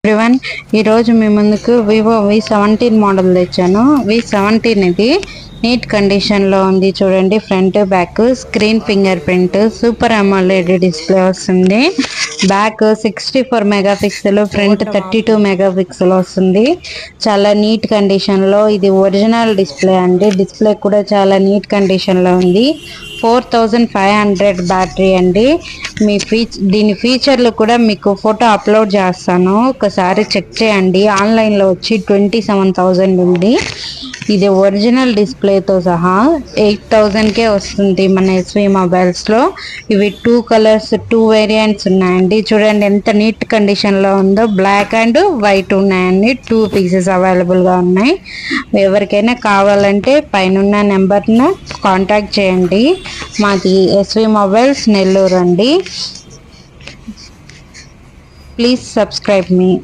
Everyone, ఈరోజు మీ ముందుకు Vivo V17 model తెచ్చాను. V17 ఇది నీట్ కండిషన్లో ఉంది. చూడండి, front back screen finger print, super AMOLED display వస్తుంది. బ్యాక్ 64 మెగాపిక్సెల్, ఫ్రంట్ 32 మెగాపిక్సెల్ వస్తుంది. చాలా నీట్ కండిషన్లో ఇది ఒరిజినల్ డిస్ప్లే అండి. డిస్ప్లే కూడా చాలా నీట్ కండిషన్లో ఉంది. 4500 బ్యాటరీ అండి. దీని ఫీచర్లు కూడా మీకు ఫోటో అప్లోడ్ చేస్తాను, ఒకసారి చెక్ చేయండి. ఆన్లైన్లో వచ్చి 27,000 ఉంది. ఇది ఒరిజినల్ డిస్ప్లేతో సహా 8,000కే వస్తుంది మన SV మొబైల్స్లో. ఇవి 2 కలర్స్ 2 వేరియంట్స్ ఉన్నాయండి. చూడండి ఎంత నీట్ కండిషన్లో ఉందో. బ్లాక్ అండ్ వైట్ ఉన్నాయండి. 2 పీసెస్ అవైలబుల్గా ఉన్నాయి. ఎవరికైనా కావాలంటే పైన నెంబర్ను కాంటాక్ట్ చేయండి. మాది SV మొబైల్స్ నెల్లూరు అండి. Please subscribe me.